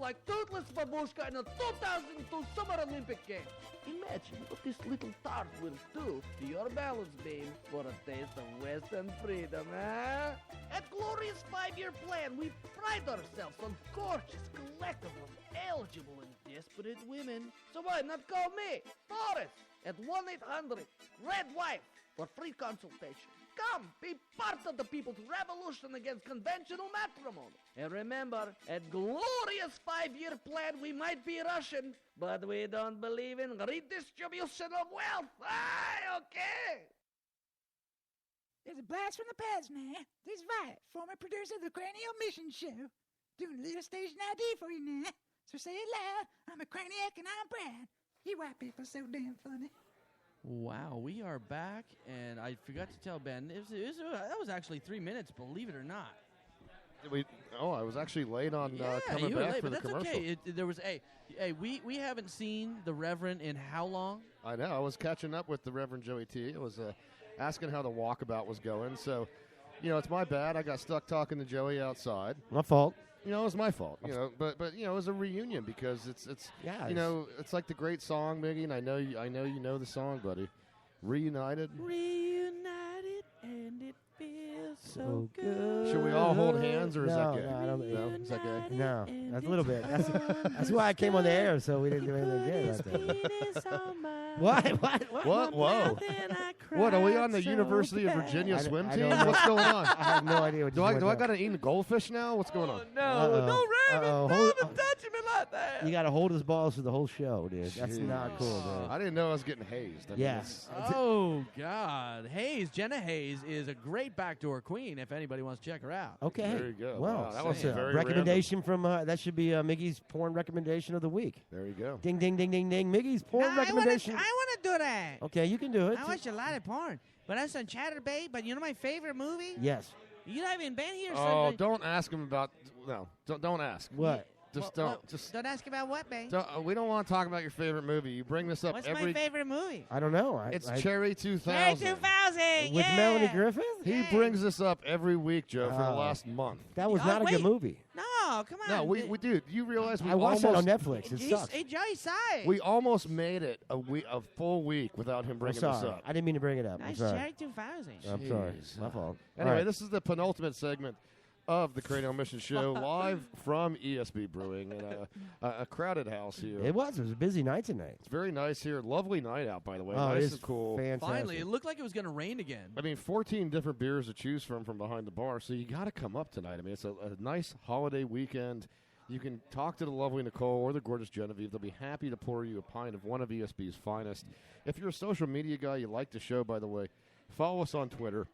like Toothless Babushka in the 2002 Summer Olympic Games. Imagine what this little tart will do to your balance beam for a taste of Western freedom, huh? At Glorious 5-Year Plan, we pride ourselves on gorgeous, collectible, eligible, and desperate women. So why not call me, Forrest, at 1-800-RED-WIFE for free consultation. Come, be part of the people's revolution against conventional matrimony. And remember, at Glorious 5-Year Plan, we might be Russian, but we don't believe in redistribution of wealth. Aye, okay? There's a blast from the past now. This is Violet, former producer of the Cranial Mission Show. Doing a little station ID for you now. So say it loud. I'm a craniac and I'm proud. You white people are so damn funny. Wow, we are back, and I forgot to tell Ben, that was actually 3 minutes, believe it or not. I was actually late on coming you were back late, for but the that's commercial. okay. We haven't seen the Reverend in how long? I know. I was catching up with the Reverend Joey T. I was asking how the walkabout was going. So, it's my bad. I got stuck talking to Joey outside. My fault. It was my fault. But it was a reunion because it's it's like the great song, Miggy, and I know you know the song, buddy. Reunited, and it feels so good. Should we all hold hands, or is that good? No, I don't. No, is that good? No, that's a little bit. That's why I came on the air, so we didn't do anything good right there. What? Whoa. What, are we on the University of Virginia swim team? What's going on? I have no idea what Do I got to eat a goldfish now? What's going on? No, Reverend, don't touch me like that. You got to hold his balls for the whole show, dude. That's not cool, dude. I didn't know I was getting hazed. Yes. Oh, God. Jenna Hayes is a great backdoor queen if anybody wants to check her out. Okay. There you go. Well, Wow, that was a very recommendation from, that should be Miggy's porn recommendation of the week. There you go. Ding, ding, ding, ding, ding. Miggy's porn recommendation. I want to do that. Okay, you can do it. I watch a lot of porn. But I saw Chatterbait, but you know my favorite movie? Yes. You haven't been here. Oh, don't ask him about. No, don't ask. What? Don't ask about what, babe? We don't want to talk about your favorite movie. You bring this up What's every. my favorite movie? I don't know. It's Cherry 2000. Cherry 2000. With Melanie Griffith? He brings this up every week, Joe, for the last month. That was not a good movie. No, come on. No, we dude. You realize we I watched that on almost Netflix. It sucks. Hey, Joey, sorry. we almost made it a full week without him I'm bringing sorry. this up. I didn't mean to bring it up. I'm Nice sorry. Cherry 2000. I'm sorry. My fault. Anyway, All right. this is the penultimate segment of the Cranial Mission Show, live from ESB Brewing in a crowded house here. It was a busy night tonight. It's very nice here. Lovely night out, by the way. Oh, nice it is and cool. fantastic. Finally, it looked like it was going to rain again. I mean, 14 different beers to choose from behind the bar, so you got to come up tonight. I mean, it's a nice holiday weekend. You can talk to the lovely Nicole or the gorgeous Genevieve. They'll be happy to pour you a pint of one of ESB's finest. If you're a social media guy, you like the show, by the way, follow us on Twitter.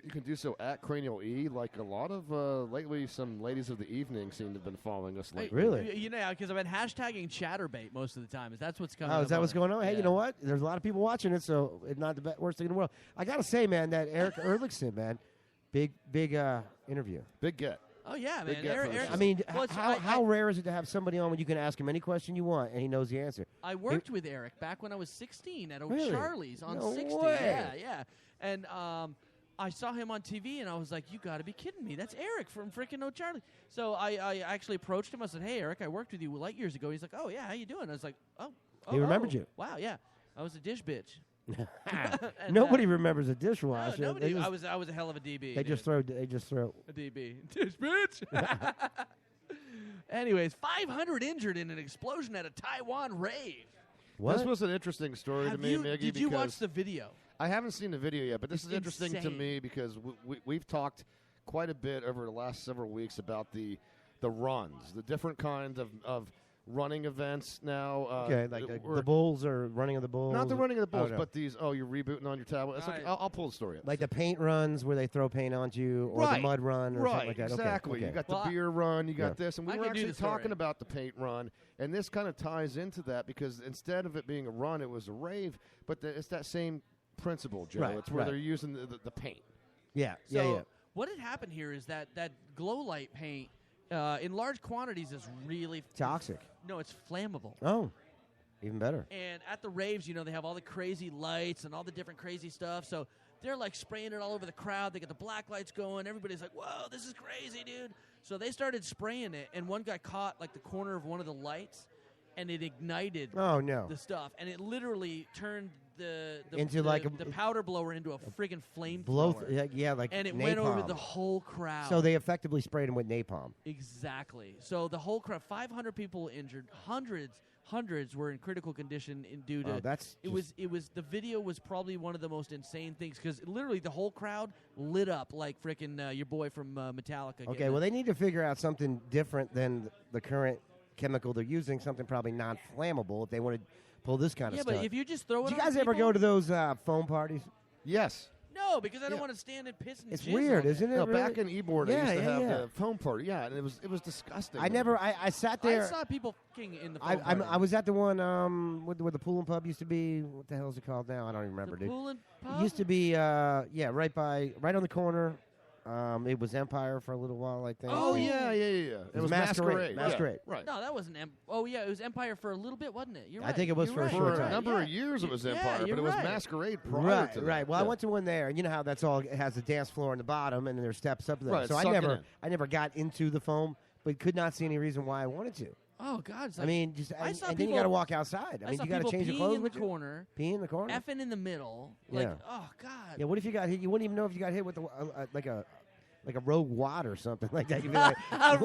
You can do so at Cranial E. Like a lot of, lately, some ladies of the evening seem to have been following us lately. Really? You know, because I've been hashtagging Chatterbait most of the time. That's what's coming Oh, up is that what's going on? Hey, Yeah. you know what? There's a lot of people watching it, so it's not the worst thing in the world. I got to say, man, that Eric Erlickson, man, big interview. Big get. Oh, yeah, Big man. get for Eric, us. I mean, Well, how rare is it to have somebody on when you can ask him any question you want and he knows the answer? I worked with Eric back when I was 16 at Really? O'Charlie's on No 60. way. Yeah. And I saw him on TV, and I was like, you got to be kidding me. That's Eric from freaking O'Charlie. So I actually approached him. I said, hey, Eric, I worked with you light years ago. He's like, oh, yeah, how you doing? I was like, He remembered you. Wow, yeah. I was a dish bitch. And, Nobody remembers a dishwasher. No, nobody. They just, I was a hell of a DB. they just throw. They just throw. A DB. Dish bitch. Anyways, 500 injured in an explosion at a Taiwan rave. What? This was an interesting story to me, Miggy. Did you watch because the video? I haven't seen the video yet, but this It's is interesting to insane. me because we've talked quite a bit over the last several weeks about the runs, the different kinds of running events now. Okay, like the Bulls or running of the Bulls. Not the running of the Bulls, no. but these. Oh, you're rebooting on your tablet. It's okay. I'll pull the story up. Like the paint runs where they throw paint onto you, or Right. the mud run, or Right, something like that. Okay, exactly. okay. You got Well, the beer run, you got Yeah. this, and we I were can do actually the story. talking about the paint run, and this kind of ties into that because instead of it being a run, it was a rave, but it's that same principle, Joe. Right, It's where right. they're using the paint. Yeah, So yeah. what had happened here is that glow light paint in large quantities is really Toxic. No, it's flammable. Oh, even better. And at the raves, you know, they have all the crazy lights and all the different crazy stuff. So they're like spraying it all over the crowd. They get the black lights going. Everybody's like, whoa, this is crazy, dude. So they started spraying it, and one guy caught like the corner of one of the lights, and it ignited Oh no. the stuff, and it literally turned the Into the, like a- the powder blower into a friggin' Blow. flamethrower, Yeah, like and it napalm. went over the whole crowd. So they effectively sprayed him with napalm. Exactly. So the whole crowd, 500 people injured, hundreds were in critical condition due to. Oh, that's it was the video was probably one of the most insane things because literally the whole crowd lit up like frickin' your boy from Metallica. Okay, well, they need to figure out something different than the current chemical they're using, something probably non-flammable if they want to pull this kind of yeah, stuff. but if you just throw it, Did you on guys ever people- go to those foam parties? Yes. No, because I don't Yeah. want to stand and piss and It's jizz weird, on isn't it? No, really? back in Ybor, they Yeah, used to yeah, have yeah. the foam party. Yeah, and it was disgusting. I sat there. I saw people fucking in the. I, foam I'm- party. I was at the one where the pool and pub used to be. What the hell is it called now? I don't even remember, the dude. pool and It pub? used to be right on the corner. It was Empire for a little while, I think. Oh And yeah. It was was Masquerade. Yeah, Masquerade. right. No, that wasn't. Oh yeah, it was Empire for a little bit, wasn't it? You're I right. think it was You're for a right. short For time. a number of years, it was Yeah, Empire, but you're it was right. Masquerade prior Right, to that. right. Well, I Yeah. went to one there, and you know how that's all. It has a dance floor on the bottom, and then there's steps up there. Right, so suck it in. I never got into the foam, but could not see any reason why I wanted to. Oh God! It's I like, mean, just I and, saw and then you people- got to walk outside. I mean, saw you got to people change your peeing clothes in the with you? corner, Pee in the corner. effing in the middle. Like, Yeah. oh God! Yeah. What if you got hit? You wouldn't even know if you got hit with like a rogue wad or something like that. You'd be like, a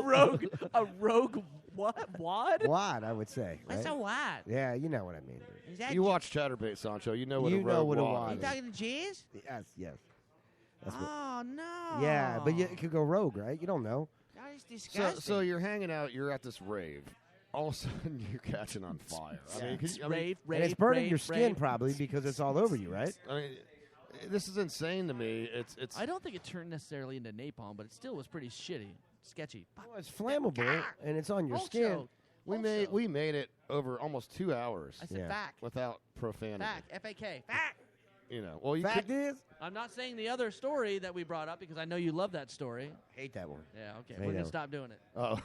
rogue what? Wad? wad, I would say. What's right? a what? Yeah, you know what I mean. Is that You watch Chatterbait, Sancho. You know what You a know rogue what a wad wad you is. talking to Cheese? Yes. That's what, Oh no. yeah, but it could go rogue, right? You don't know. That is So, disgusting. so you're hanging out. You're at this rave. All of a sudden, you're catching on fire. I mean, could you- Rave, And it's burning your skin probably because it's all over you, right? I mean, this is insane to me. It's. I don't think it turned necessarily into napalm, but it still was pretty shitty, sketchy. Well, it's flammable and it's on your skin. We made it over almost 2 hours I said Yeah. fact. without profanity. Fact. F-A-K. Fact. You know. Well, you Fact could, is, I'm not saying the other story that we brought up because I know you love that story. hate that one. Yeah, okay. Hey, We're going no. to stop doing it. Oh,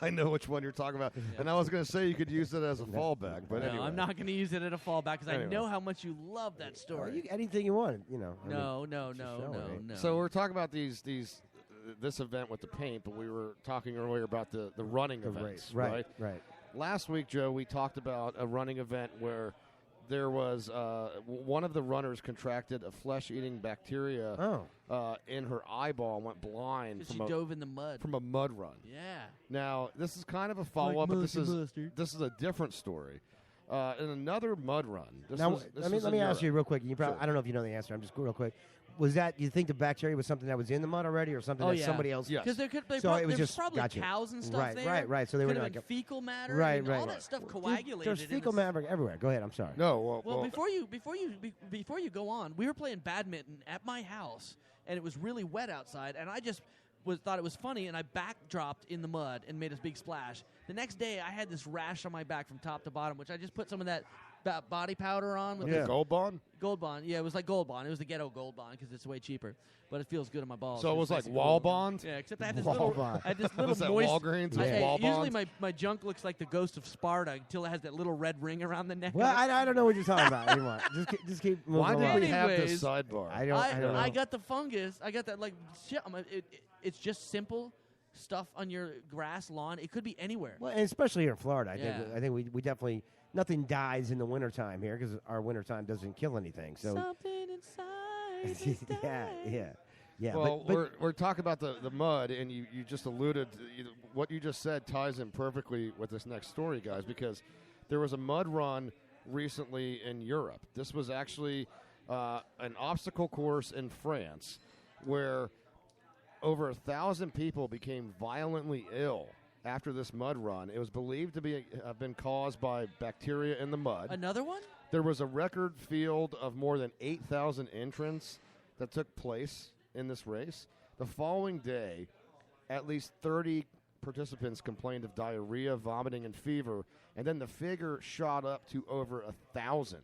I know which one you're talking about. And I was going to say you could use it as a fallback, but No, anyway. I'm not going to use it at a fallback because I Anyway. know how much you love that Or story. anything you want, you know. I mean, No, it's a show, right? no. So we're talking about this event with the paint, but we were talking earlier about the running the events, race. Right. Last week, Joe, we talked about a running event where there was one of the runners contracted a flesh-eating bacteria Oh, in her eyeball and went blind Because she from dove in the mud. a mud run. Yeah. Now, this is kind of a follow-up, but this is a different story. In another mud run. now let me ask you real quick. You probably, Sure. I don't know if you know the answer. I'm just real quick. Was that you think the bacteria was something that was in the mud already, or something Oh, that yeah. somebody else? Yes. Because there could So it was there's just- probably gotcha. cows and stuff Right, there. right. So they Could were have like been fecal matter. right, I mean, all right. that stuff Dude, coagulated. there's and fecal it's- matter everywhere. Go ahead. I'm sorry. No, Well, before you go on, we were playing badminton at my house, and it was really wet outside, and I just thought it was funny, and I backdropped in the mud and made a big splash. The next day, I had this rash on my back from top to bottom, which I just put some of that body powder on with Yeah. the Gold Bond? Gold Bond. Yeah, it was like Gold Bond. It was the ghetto Gold Bond because it's way cheaper, but it feels good on my balls. So it It's was nice like and Wall cool. Bond? Yeah, except I had this Wall little, Bond. I had this little Was that moist. Walgreens? Yeah. Was Wall Usually Bond? my junk looks like the ghost of Sparta until it has that little red ring around the neck. Well, I don't know what you're talking about anymore. Just keep moving Why did along. we have this Anyways, sidebar? I don't know. I got the fungus. I got that like shit. It's just simple stuff on your grass lawn. It could be anywhere. Well, and especially here in Florida, Yeah. I think we definitely nothing dies in the wintertime here because our wintertime doesn't kill anything. So Something inside. is yeah. Well, but we're talking about the mud, and you just alluded to, what you just said ties in perfectly with this next story, guys, because there was a mud run recently in Europe. This was actually an obstacle course in France where over 1,000 people became violently ill after this mud run. It was believed to have been caused by bacteria in the mud. Another one? There was a record field of more than 8,000 entrants that took place in this race. The following day, at least 30 participants complained of diarrhea, vomiting, and fever, and then the figure shot up to over 1,000.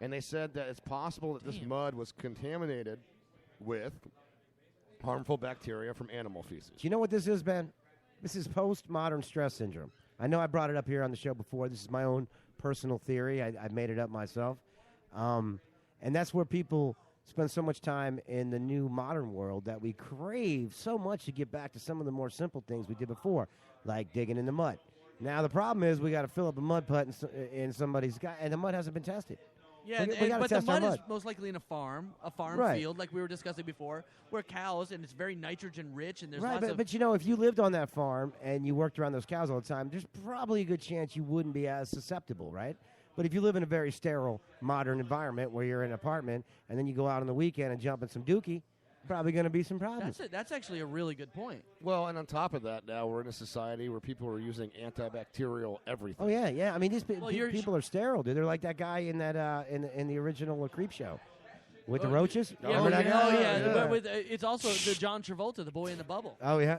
And they said that it's possible that this Damn. mud was contaminated with harmful bacteria from animal feces. do you know what this is, Ben? This is postmodern stress syndrome. I know I brought it up here on the show before. This is my own personal theory. I made it up myself. And that's where people spend so much time in the new modern world that we crave so much to get back to some of the more simple things we did before, like digging in the mud. Now the problem is we got to fill up a mud putt in somebody's guy, and the mud hasn't been tested. Yeah, We gotta but the test our mud is mud. most likely in a farm Right. field, like we were discussing before, where cows, and it's very nitrogen rich, and there's Right, lots but, of. but you know, if you lived on that farm and you worked around those cows all the time, there's probably a good chance you wouldn't be as susceptible, right? But if you live in a very sterile, modern environment where you're in an apartment and then you go out on the weekend and jump in some dookie, probably going to be some problems. That's actually a really good point. Well, and on top of that, now we're in a society where people are using antibacterial everything. Oh yeah. I mean, these Well, you're- people are sterile, dude. They're like that guy in that in the original Creep Show with the Oh, roaches. Yeah, Remember that guy? oh yeah. Yeah. But it's also the John Travolta, the boy in the bubble. Oh yeah.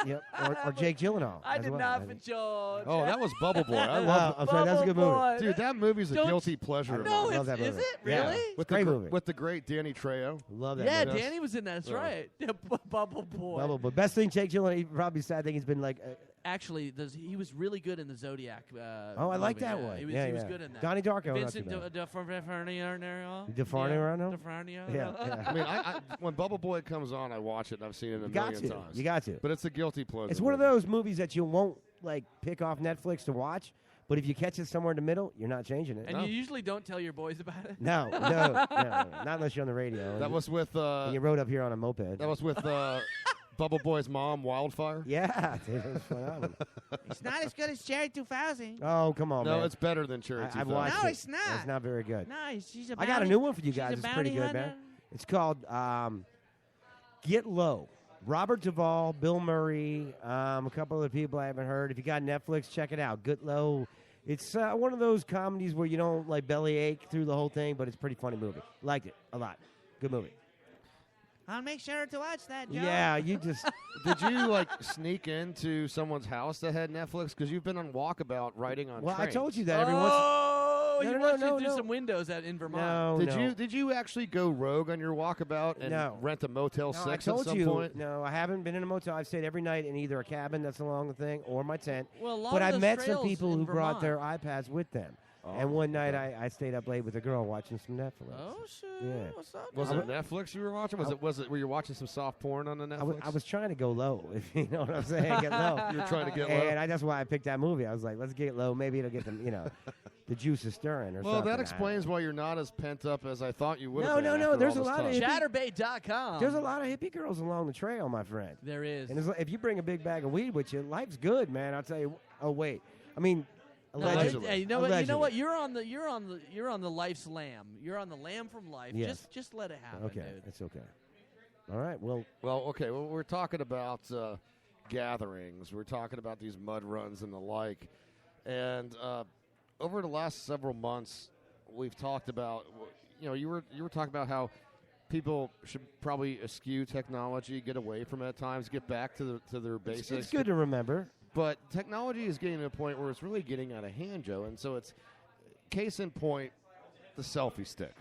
Yep. Or Jake Gyllenhaal. I as did well. not for George. Oh, that was Bubble Boy. I Oh, love I'm sorry. That's a good movie. Boy. Dude, that movie's a Don't- guilty pleasure. of No, mine. love that is movie. it Yeah. really? with Great the movie. with the great Danny Trejo. Love that. Yeah, movie. Danny was in that. That's Oh. right. Yeah, Bubble Boy. Bubble, but best thing Jake Gyllenhaal. He probably sad thing he's been like. Actually, he was really good in the Zodiac. Oh, I like movie. that Yeah, one. He was, yeah, he was yeah. good in that. Donnie Darko. Vincent not too bad. DeFarnio. DeFarnio? Yeah. I mean, when Bubble Boy comes on, I watch it, and I've seen it a You got million to. times. You got to. But it's a guilty pleasure. It's one of movie. those movies that you won't like pick off Netflix to watch, but if you catch it somewhere in the middle, you're not changing it. And No. you usually don't tell your boys about it. No, not unless you're on the radio. That was with and you rode up here on a moped. that was with Bubble Boy's mom, Wildfire. Yeah, dude, it was phenomenal. It's not as good as Cherry 2000. Oh, come on, No, man. it's better than Cherry I've 2000. watched No, it. it's not. It's not very good. No, she's a I got a bounty- new one for you she's guys. a It's pretty bounty good, man. hunter. It's called Get Low. Robert Duvall, Bill Murray, a couple of people I haven't heard. If you got Netflix, check it out. Get Low. It's one of those comedies where you don't like bellyache through the whole thing, but it's a pretty funny movie. Liked it a lot. Good movie. I'll make sure to watch that, Joe. Yeah, you just Did you like sneak into someone's house that had Netflix? Because you've been on Walkabout writing on well, I trains. told you that every once. Oh, No, you no, watched no, it through no. some windows in Vermont. No, Did no. you actually go rogue on your Walkabout and No. rent a Motel No, 6 I at told some you. point? No, I haven't been in a motel. I've stayed every night in either a cabin that's along the thing or my tent. Well, a lot But of I those met some trails people in who brought Vermont. their iPads with them. Oh, And one night okay. I stayed up late with a girl watching some Netflix. Oh shit! Yeah. What's up? Was I it Netflix you were watching? Was it were you watching some soft porn on the Netflix? I was trying to go low, if you know what I'm saying. Get low. You were trying to get And low. that's why I picked that movie. I was like, let's get low. Maybe it'll get them, the juices stirring or Well, something. that explains why you're not as pent up as I thought you would. No, have no, been no, after there's all a this lot of time. hippie- Chatterbait.com. There's a lot of hippie girls along the trail, my friend. There is. And if you bring a big bag of weed with you, life's good, man. I'll tell you. Oh wait, I mean, No, allegedly. hey, you know what? You know Allegedly. what? You're on the life's lamb. You're on the lamb from life. Yes. Just let it happen, Okay, dude. it's okay. All right. Well, Well, okay. Well, we're talking about gatherings. We're talking about these mud runs and the like. And over the last several months, we've talked about. You were talking about how people should probably eschew technology, get away from it at times, get back to their basics. it's good to remember. But technology is getting to a point where it's really getting out of hand, Joe. And so it's case in point, the selfie stick.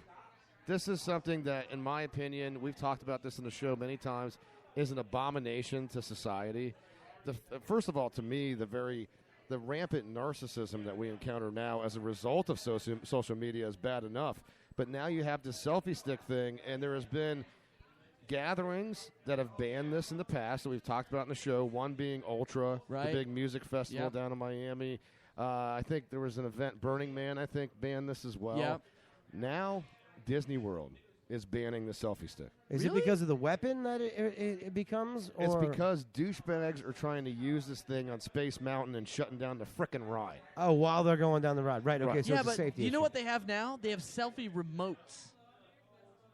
This is something that, in my opinion, we've talked about this in the show many times, is an abomination to society. First of all, to me, the rampant narcissism that we encounter now as a result of social media is bad enough. But now you have this selfie stick thing, and there has been gatherings that have banned this in the past that we've talked about in the show, one being Ultra, Right. the big music festival Yep. down in Miami. I think there was an event, Burning Man, I think, banned this as well. Yep. Now, Disney World is banning the selfie stick. Is Really? it because of the weapon that it becomes? Or? It's because douchebags are trying to use this thing on Space Mountain and shutting down the frickin' ride. Oh, while they're going down the ride. Right, okay, Right. so Yeah, it's a but safety you know issue. what they have now? They have selfie remotes.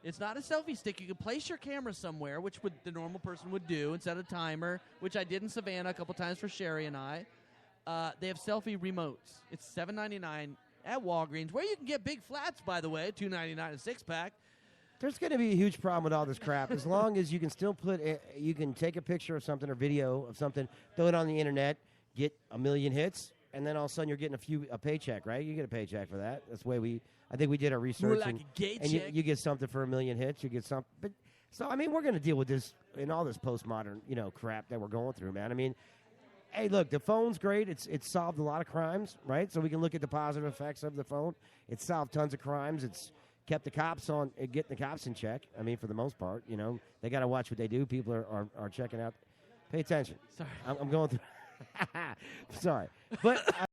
It's not a selfie stick. You can place your camera somewhere, which the normal person would do, and set a timer, which I did in Savannah a couple times for Sherry and I. They have selfie remotes. It's $7.99 at Walgreens, where you can get big flats, by the way, $2.99 a six-pack. There's going to be a huge problem with all this crap. As long as you can still you can take a picture of something or video of something, throw it on the internet, get a million hits, and then all of a sudden you're getting a paycheck, right? You get a paycheck for that. That's the way I think we did our research. like and a gay and check. you get something for a million hits. You get something. But so I mean, we're going to deal with this in all this postmodern crap that we're going through, man. I mean, hey, look, the phone's great. It's solved a lot of crimes, right? So we can look at the positive effects of the phone. It's solved tons of crimes. It's kept the cops on, getting the cops in check. I mean, for the most part, you know, they got to watch what they do. People are checking out. Pay attention. Sorry. I'm going through. Sorry, but.